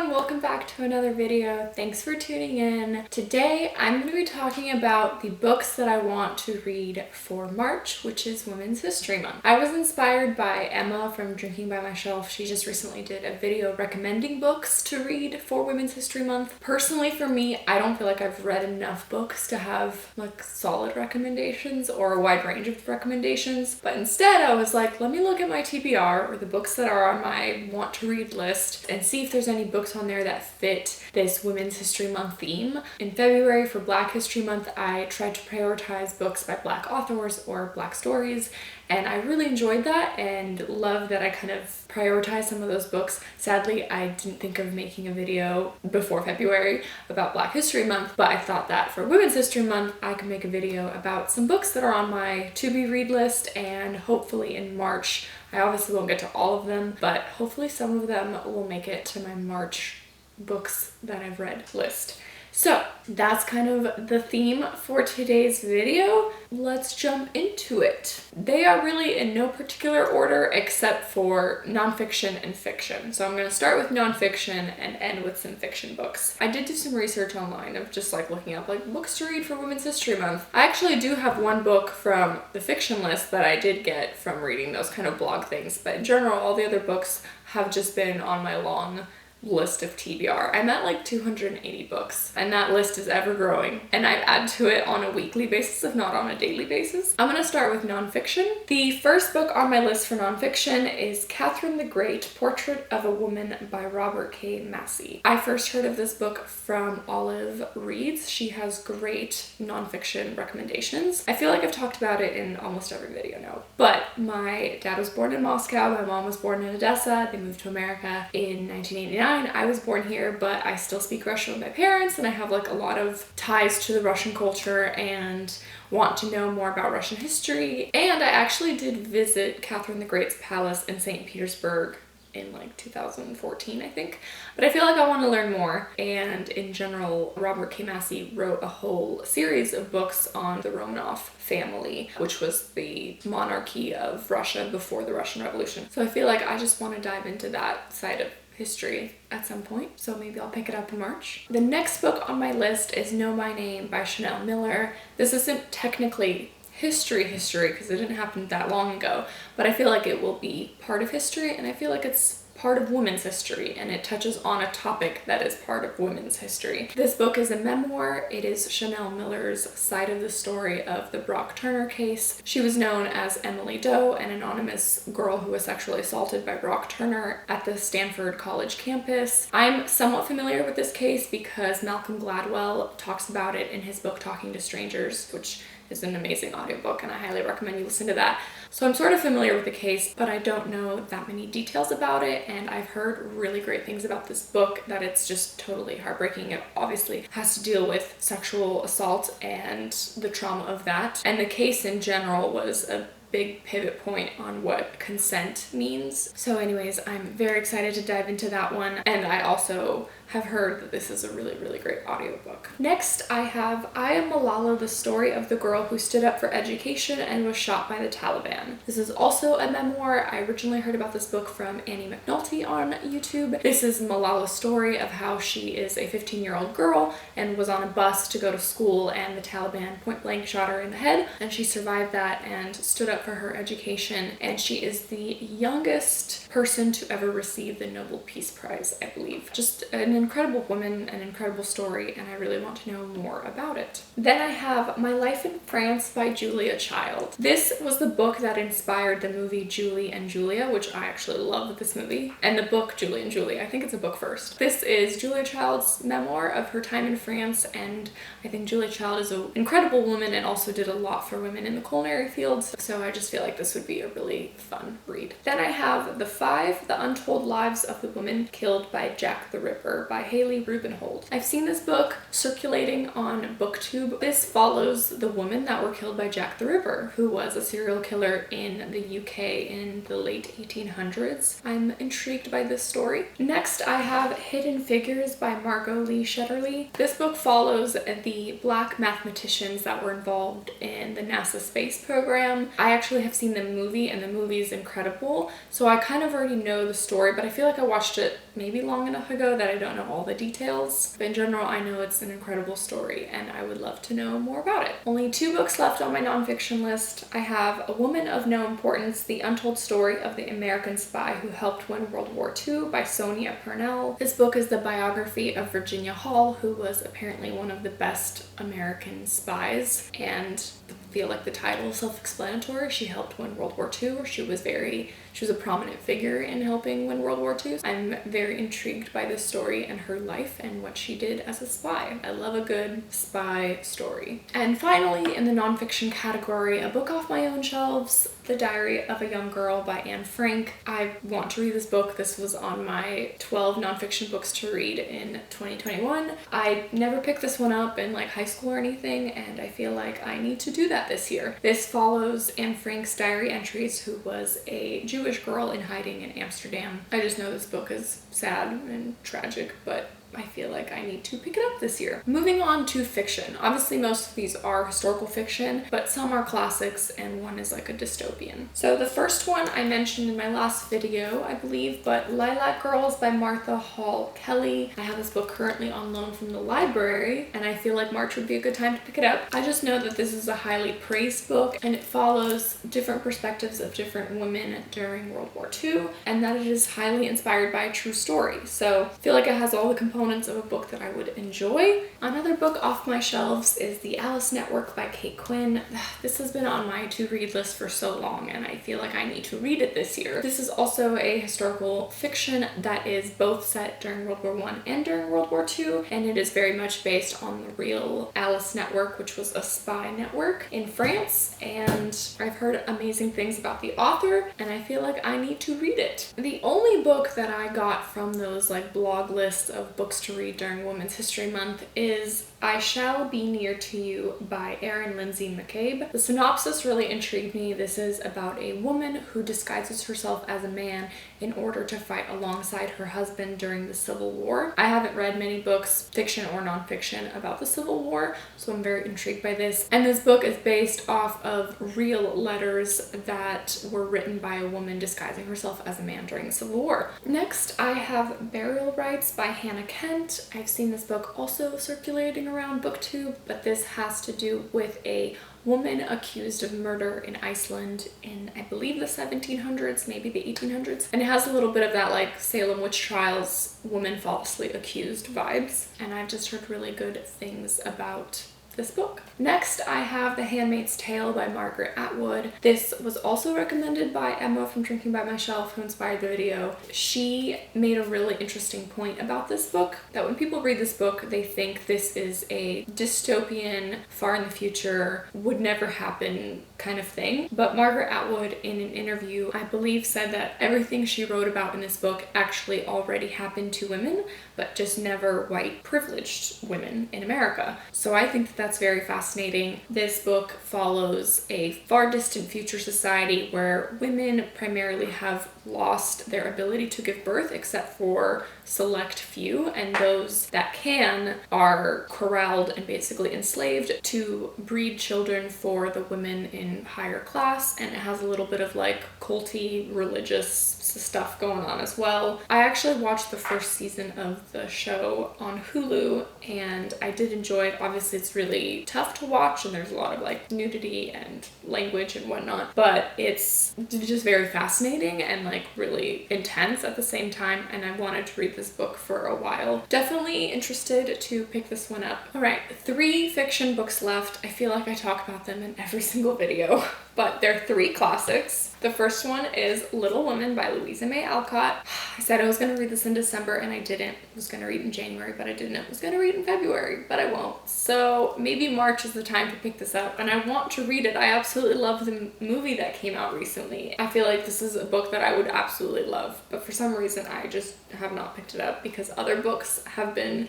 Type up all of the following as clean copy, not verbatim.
everyone, welcome back to another video. Thanks for tuning in. Today I'm going to be talking about the books that I want to read for March, which is Women's History Month. I was inspired by Emma from Drinking by My Shelf. She just recently did a video recommending books to read for Women's History Month. Personally, for me, I don't feel like I've read enough books to have like solid recommendations or a wide range of recommendations, but instead I was like, let me look at my TBR, or the books that are on my want to read list, and see if there's any books on there that fit this Women's History Month theme. In February for Black History Month, I tried to prioritize books by Black authors or Black stories, and I really enjoyed that and love that I kind of prioritized some of those books. Sadly, I didn't think of making a video before February about Black History Month, but I thought that for Women's History Month, I could make a video about some books that are on my to-be read list, and hopefully in March, I obviously won't get to all of them, but hopefully some of them will make it to my March books that I've read list. So that's kind of the theme for today's video. Let's jump into it. They are really in no particular order except for nonfiction and fiction. So I'm going to start with nonfiction and end with some fiction books. I did do some research online of just like looking up like books to read for Women's History Month. I actually do have one book from the fiction list that I did get from reading those kind of blog things, but in general, all the other books have just been on my long list of TBR. I'm at like 280 books, and that list is ever growing, and I add to it on a weekly basis, if not on a daily basis. I'm gonna start with nonfiction. The first book on my list for nonfiction is Catherine the Great, Portrait of a Woman by Robert K. Massie. I first heard of this book from Olive Reads. She has great nonfiction recommendations. I feel like I've talked about it in almost every video now, but my dad was born in Moscow, my mom was born in Odessa. They moved to America in 1989. I was born here, but I still speak Russian with my parents, and I have like a lot of ties to the Russian culture and want to know more about Russian history. And I actually did visit Catherine the Great's palace in St. Petersburg in like 2014, I think. But I feel like I want to learn more. And in general, Robert K. Massie wrote a whole series of books on the Romanov family, which was the monarchy of Russia before the Russian Revolution. So I feel like I just want to dive into that side of history at some point, so maybe I'll pick it up in March. The next book on my list is Know My Name by Chanel Miller. This isn't technically history because it didn't happen that long ago, but I feel like it will be part of history, and I feel like it's part of women's history, and it touches on a topic that is part of women's history. This book is a memoir. It is Chanel Miller's side of the story of the Brock Turner case. She was known as Emily Doe, an anonymous girl who was sexually assaulted by Brock Turner at the Stanford College campus. I'm somewhat familiar with this case because Malcolm Gladwell talks about it in his book Talking to Strangers, which is an amazing audiobook, and I highly recommend you listen to that. So I'm sort of familiar with the case, but I don't know that many details about it, and I've heard really great things about this book, that it's just totally heartbreaking. It obviously has to deal with sexual assault and the trauma of that, and the case in general was a big pivot point on what consent means. So anyways, I'm very excited to dive into that one, and I also have heard that this is a really, really great audiobook. Next, I have I Am Malala, the story of the girl who stood up for education and was shot by the Taliban. This is also a memoir. I originally heard about this book from Annie McNulty on YouTube. This is Malala's story of how she is a 15-year-old girl and was on a bus to go to school, and the Taliban point blank shot her in the head, and she survived that and stood up for her education, and she is the youngest person to ever receive the Nobel Peace Prize, I believe. Just an incredible woman, an incredible story, and I really want to know more about it. Then I have My Life in France by Julia Child. This was the book that inspired the movie Julie and Julia, which I actually love this movie, and the book Julie and Julie. I think it's a book first. This is Julia Child's memoir of her time in France, and I think Julia Child is an incredible woman and also did a lot for women in the culinary fields, so I just feel like this would be a really fun read. Then I have The Untold Lives of the Women Killed by Jack the Ripper by Hallie Rubenhold. I've seen this book circulating on BookTube. This follows the women that were killed by Jack the Ripper, who was a serial killer in the UK in the late 1800s. I'm intrigued by this story. Next, I have Hidden Figures by Margot Lee Shetterly. This book follows the Black mathematicians that were involved in the NASA space program. I actually have seen the movie, and the movie is incredible. So I kind of already know the story, but I feel like I watched it maybe long enough ago that I don't know all the details. But in general, I know it's an incredible story, and I would love to know more about it. Only 2 books left on my nonfiction list. I have A Woman of No Importance, The Untold Story of the American Spy Who Helped Win World War II by Sonia Purnell. This book is the biography of Virginia Hall, who was apparently one of the best American spies, and I feel like the title is self-explanatory. She helped win World War II, or she was a prominent figure in helping win World War II. I'm very intrigued by this story and her life and what she did as a spy. I love a good spy story. And finally, in the nonfiction category, a book off my own shelves, The Diary of a Young Girl by Anne Frank. I want to read this book. This was on my 12 nonfiction books to read in 2021. I never picked this one up in like high school or anything, and I feel like I need to do that this year. This follows Anne Frank's diary entries, who was a Jewish girl in hiding in Amsterdam. I just know this book is sad and tragic, but I feel like I need to pick it up this year. Moving on to fiction. Obviously most of these are historical fiction, but some are classics and one is like a dystopian. So the first one I mentioned in my last video, I believe, but Lilac Girls by Martha Hall Kelly. I have this book currently on loan from the library, and I feel like March would be a good time to pick it up. I just know that this is a highly praised book, and it follows different perspectives of different women during World War II, and that it is highly inspired by a true story. So I feel like it has all the components of a book that I would enjoy. Another book off my shelves is The Alice Network by Kate Quinn. This has been on my to-read list for so long, and I feel like I need to read it this year. This is also a historical fiction that is both set during World War I and during World War II, and it is very much based on the real Alice Network, which was a spy network in France, and I've heard amazing things about the author, and I feel like I need to read it. The only book that I got from those like blog lists of books to read during Women's History Month is I Shall Be Near to You by Erin, Lindsay, McCabe. The synopsis really intrigued me. This is about a woman who disguises herself as a man in order to fight alongside her husband during the Civil War. I haven't read many books, fiction or nonfiction, about the Civil War, so I'm very intrigued by this. And this book is based off of real letters that were written by a woman disguising herself as a man during the Civil War. Next, I have Burial Rites by Hannah Kent. I've seen this book also circulating around BookTube, but this has to do with a woman accused of murder in Iceland in, I believe, the 1700s, maybe the 1800s. And it has a little bit of that like Salem witch trials, woman falsely accused vibes. And I've just heard really good things about this book. Next, I have The Handmaid's Tale by Margaret Atwood. This was also recommended by Emma from Drinking by My Shelf, who inspired the video. She made a really interesting point about this book, that when people read this book, they think this is a dystopian, far in the future, would never happen kind of thing. But Margaret Atwood, in an interview, I believe said that everything she wrote about in this book actually already happened to women, but just never white privileged women in America. So I think that that's very fascinating. This book follows a far distant future society where women primarily have lost their ability to give birth except for select few, and those that can are corralled and basically enslaved to breed children for the women in higher class, and it has a little bit of like culty religious stuff going on as well. I actually watched the first season of the show on Hulu and I did enjoy it. Obviously it's really tough to watch and there's a lot of like nudity and language and whatnot, but it's just very fascinating and like really intense at the same time, and I wanted to read this book for a while. Definitely interested to pick this one up. All right, 3 fiction books left. I feel like I talk about them in every single video, but they're 3 classics. The first one is Little Women by Louisa May Alcott. I said I was going to read this in December and I didn't. I was going to read in January, but I didn't. I was going to read in February, but I won't. So maybe March is the time to pick this up, and I want to read it. I absolutely love the movie that came out recently. I feel like this is a book that I would absolutely love, but for some reason I just have not picked it up because other books have been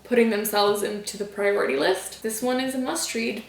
putting themselves into the priority list. This one is a must read.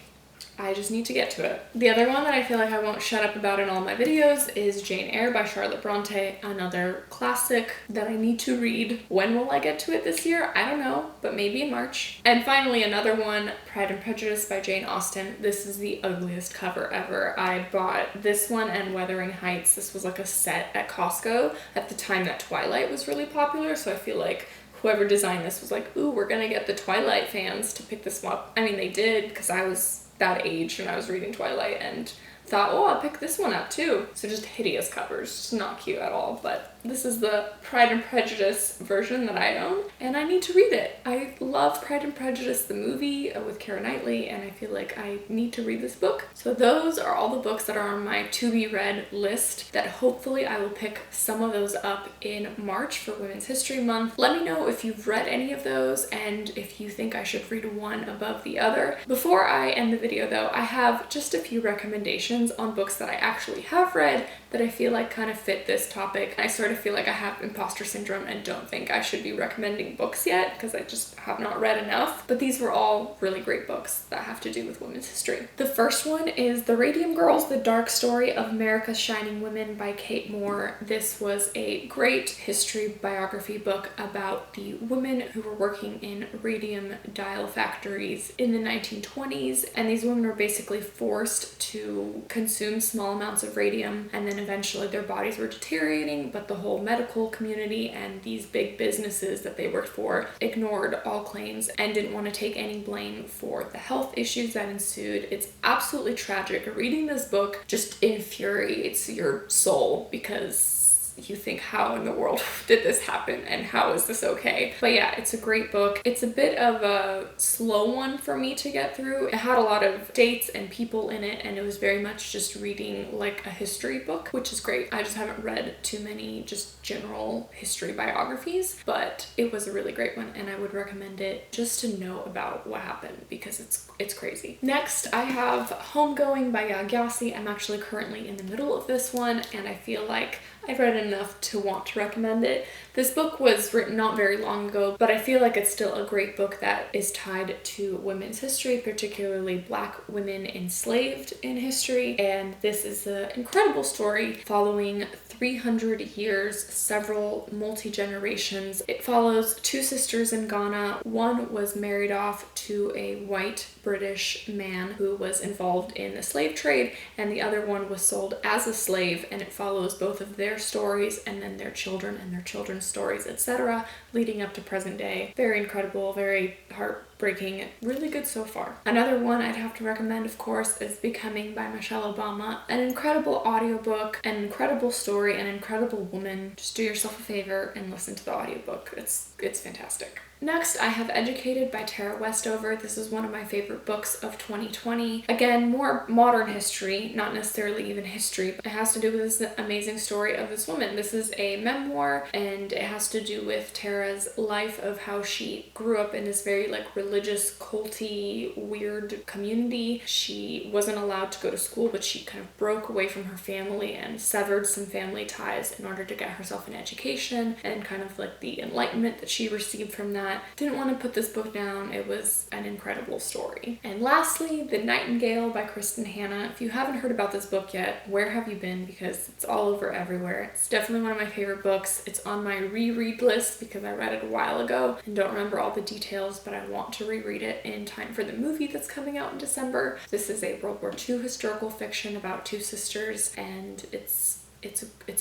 I just need to get to it. The other one that I feel like I won't shut up about in all my videos is Jane Eyre by Charlotte Bronte, another classic that I need to read. When will I get to it this year? I don't know, but maybe in March. And finally, another one, Pride and Prejudice by Jane Austen. This is the ugliest cover ever. I bought this one and Wuthering Heights. This was like a set at Costco at the time that Twilight was really popular, so I feel like whoever designed this was like, ooh, we're gonna get the Twilight fans to pick this one up. I mean, they did, because I was that age when I was reading Twilight and thought, oh, I'll pick this one up too. So just hideous covers, just not cute at all. But this is the Pride and Prejudice version that I own, and I need to read it. I love Pride and Prejudice, the movie with Keira Knightley, and I feel like I need to read this book. So those are all the books that are on my to be read list that hopefully I will pick some of those up in March for Women's History Month. Let me know if you've read any of those and if you think I should read one above the other. Before I end the video though, I have just a few recommendations on books that I actually have read that I feel like kind of fit this topic. I sort of feel like I have imposter syndrome and don't think I should be recommending books yet because I just have not read enough. But these were all really great books that have to do with women's history. The first one is The Radium Girls, The Dark Story of America's Shining Women by Kate Moore. This was a great history biography book about the women who were working in radium dial factories in the 1920s, and these women were basically forced to consume small amounts of radium, and then eventually their bodies were deteriorating, but the whole medical community and these big businesses that they worked for ignored all claims and didn't want to take any blame for the health issues that ensued. It's absolutely tragic. Reading this book just infuriates your soul because you think, how in the world did this happen and how is this okay? But yeah, it's a great book. It's a bit of a slow one for me to get through. It had a lot of dates and people in it, and it was very much just reading like a history book, which is great. I just haven't read too many just general history biographies, but it was a really great one and I would recommend it just to know about what happened because it's crazy. Next, I have Homegoing by Yagyasi. I'm actually currently in the middle of this one and I feel like I've read enough to want to recommend it. This book was written not very long ago, but I feel like it's still a great book that is tied to women's history, particularly Black women enslaved in history. And this is an incredible story following 300 years, several multi-generations. It follows two sisters in Ghana. One was married off to a white British man who was involved in the slave trade, and the other one was sold as a slave, and it follows both of their stories and then their children and their children's stories, etc., leading up to present day. Very incredible, very heartbreaking, really good so far. Another one I'd have to recommend, of course, is Becoming by Michelle Obama. An incredible audiobook, an incredible story, an incredible woman. Just do yourself a favor and listen to the audiobook. It's fantastic. Next, I have Educated by Tara Westover. This is one of my favorite books of 2020. Again, more modern history, not necessarily even history, but it has to do with this amazing story of this woman. This is a memoir, and it has to do with Tara's life of how she grew up in this very like religious, culty, weird community. She wasn't allowed to go to school, but she kind of broke away from her family and severed some family ties in order to get herself an education, and kind of like the enlightenment that she received from that. Didn't want to put this book down. It was an incredible story. And lastly, The Nightingale by Kristen Hanna. If you haven't heard about this book yet, where have you been? Because it's all over everywhere. It's definitely one of my favorite books. It's on my reread list because I read it a while ago and don't remember all the details, but I want to reread it in time for the movie that's coming out in December. This is a World War II historical fiction about two sisters, and it's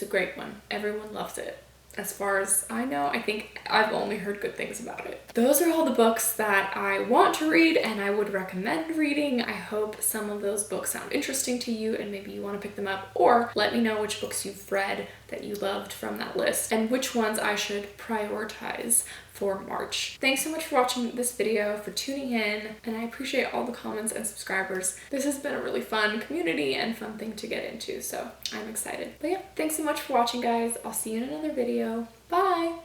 a great one. Everyone loves it. As far as I know, I think I've only heard good things about it. Those are all the books that I want to read and I would recommend reading. I hope some of those books sound interesting to you and maybe you want to pick them up, or let me know which books you've read that you loved from that list and which ones I should prioritize for March. Thanks so much for watching this video, for tuning in, and I appreciate all the comments and subscribers. This has been a really fun community and fun thing to get into, so I'm excited. But yeah, thanks so much for watching, guys. I'll see you in another video. Bye!